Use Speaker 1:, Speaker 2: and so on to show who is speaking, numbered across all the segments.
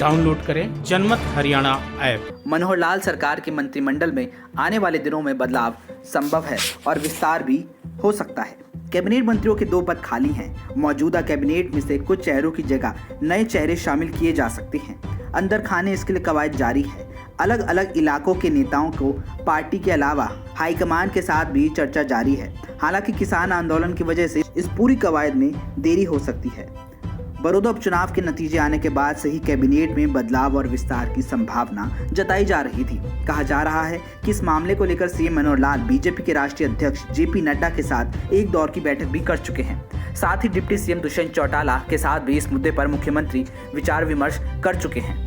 Speaker 1: Download करें जनमत Haryana app.
Speaker 2: Manohar Lal सरकार के मंत्रिमंडल में आने वाले दिनों में बदलाव संभव है और विस्तार भी हो सकता है। कैबिनेट मंत्रियों के 2 पद खाली हैं। मौजूदा कैबिनेट में से कुछ चेहरों की जगह नए चेहरे शामिल किए जा सकते हैं। अंदर खाने इसके लिए कवायद जारी है। अलग अलग इलाकों के नेताओं को पार्टी के अलावा हाईकमान के साथ भी चर्चा जारी है। हालांकि किसान आंदोलन की वजह से इस पूरी कवायद में देरी हो सकती है। बड़ौदा उपचुनाव के नतीजे आने के बाद से ही कैबिनेट में बदलाव और विस्तार की संभावना जताई जा रही थी। कहा जा रहा है कि इस मामले को लेकर सीएम मनोहर लाल बीजेपी के राष्ट्रीय अध्यक्ष जेपी नड्डा के साथ एक दौर की बैठक भी कर चुके हैं। साथ ही डिप्टी सीएम दुष्यंत चौटाला के साथ भी इस मुद्दे पर मुख्यमंत्री विचार विमर्श कर चुके हैं।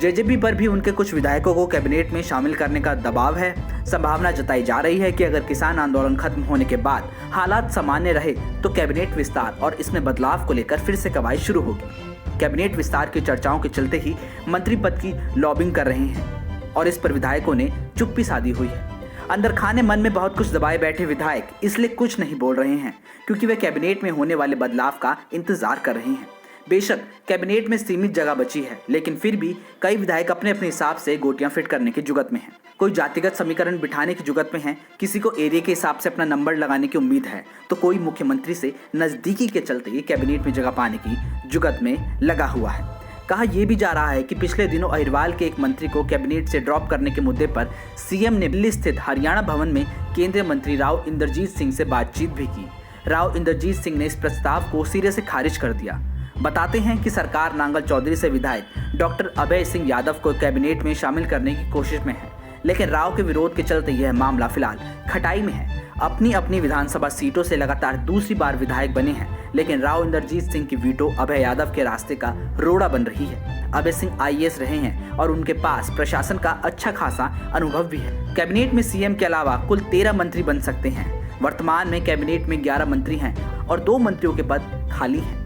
Speaker 2: जेजेपी पर भी उनके कुछ विधायकों को कैबिनेट में शामिल करने का दबाव है। संभावना जताई जा रही है कि अगर किसान आंदोलन खत्म होने के बाद हालात सामान्य रहे तो कैबिनेट विस्तार और इसमें बदलाव को लेकर फिर से कवायद शुरू होगी। कैबिनेट विस्तार की चर्चाओं के चलते ही मंत्री पद की लॉबिंग कर रहे हैं और इस पर विधायकों ने चुप्पी साधी हुई है। अंदर खाने मन में बहुत कुछ दबाए बैठे विधायक इसलिए कुछ नहीं बोल रहे हैं क्योंकि वे कैबिनेट में होने वाले बदलाव का इंतजार कर रहे हैं। बेशक कैबिनेट में सीमित जगह बची है, लेकिन फिर भी कई विधायक अपने अपने हिसाब से गोटियां फिट करने की जुगत में हैं। कोई जातिगत समीकरण बिठाने की जुगत में है, किसी को एरिया के हिसाब से अपना नंबर लगाने की उम्मीद है, तो कोई मुख्यमंत्री से नजदीकी के चलते ही कैबिनेट में जगह पाने की जुगत में लगा हुआ है। कहा यह भी जा रहा है कि पिछले दिनों अहिरवाल के एक मंत्री को कैबिनेट से ड्रॉप करने के मुद्दे पर सीएम ने दिल्ली स्थित हरियाणा भवन में केंद्रीय मंत्री राव इंद्रजीत सिंह से बातचीत भी की। राव इंद्रजीत सिंह ने इस प्रस्ताव को सिरे से खारिज कर दिया। बताते हैं कि सरकार नांगल चौधरी से विधायक डॉक्टर अभय सिंह यादव को कैबिनेट में शामिल करने की कोशिश में है, लेकिन राव के विरोध के चलते यह मामला फिलहाल खटाई में है। अपनी अपनी विधानसभा सीटों से लगातार दूसरी बार विधायक बने हैं, लेकिन राव इंद्रजीत सिंह की वीटो अभय यादव के रास्ते का रोड़ा बन रही है। अभय सिंह आईएएस रहे हैं और उनके पास प्रशासन का अच्छा खासा अनुभव भी है। कैबिनेट में सीएम के अलावा कुल 13 मंत्री बन सकते हैं। वर्तमान में कैबिनेट में 11 मंत्री हैं और 2 मंत्रियों के पद खाली हैं।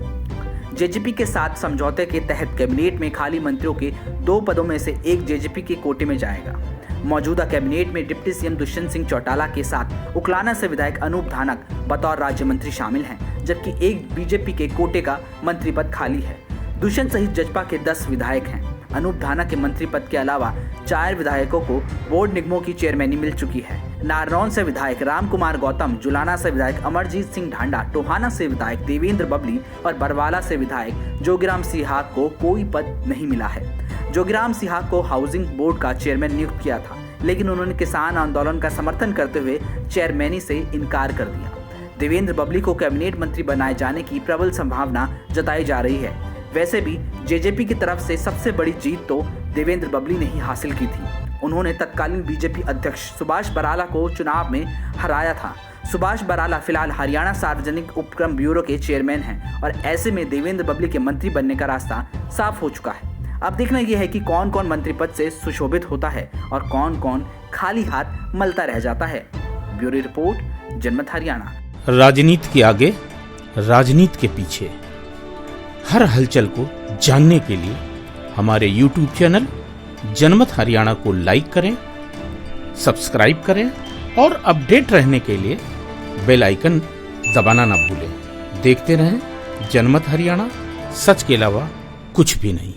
Speaker 2: जेजेपी के साथ समझौते के तहत कैबिनेट में खाली मंत्रियों के 2 पदों में से एक जेजेपी के कोटे में जाएगा। मौजूदा कैबिनेट में डिप्टी सीएम दुष्यंत सिंह चौटाला के साथ उकलाना से विधायक अनूप धानक बतौर राज्य मंत्री शामिल हैं, जबकि एक बीजेपी के कोटे का मंत्री पद खाली है। दुष्यंत सहित जजपा के 10 विधायक हैं। अनूप धानक के मंत्री पद के अलावा 4 विधायकों को बोर्ड निगमों की चेयरमैनी मिल चुकी है। नारनौल से विधायक राम कुमार गौतम, जुलाना से विधायक अमरजीत सिंह ढांडा, टोहाना से विधायक देवेंद्र बबली और बरवाला से विधायक जोगीराम सिहाग को कोई पद नहीं मिला है। जोगीराम सिहाग को हाउसिंग बोर्ड का चेयरमैन नियुक्त किया था, लेकिन उन्होंने किसान आंदोलन का समर्थन करते हुए चेयरमैनी से इनकार कर दिया। देवेंद्र बबली को कैबिनेट मंत्री बनाए जाने की प्रबल संभावना जताई जा रही है। वैसे भी जेजेपी की तरफ से सबसे बड़ी जीत तो देवेंद्र बबली ने ही हासिल की थी। उन्होंने तत्कालीन बीजेपी अध्यक्ष सुभाष बराला को चुनाव में हराया था। सुभाष बराला फिलहाल हरियाणा सार्वजनिक उपक्रम ब्यूरो के चेयरमैन हैं और ऐसे में देवेंद्र बबली के मंत्री बनने का रास्ता साफ हो चुका है। अब देखना यह है कि कौन कौन मंत्री पद से सुशोभित होता है और कौन कौन खाली हाथ मलता रह जाता है। ब्यूरो रिपोर्ट, जनमत हरियाणा।
Speaker 1: राजनीति के आगे, राजनीति के पीछे, हर हलचल को जानने के लिए हमारे YouTube चैनल जनमत हरियाणा को लाइक करें, सब्सक्राइब करें और अपडेट रहने के लिए बेल आइकन दबाना ना भूलें। देखते रहें जनमत हरियाणा, सच के अलावा कुछ भी नहीं।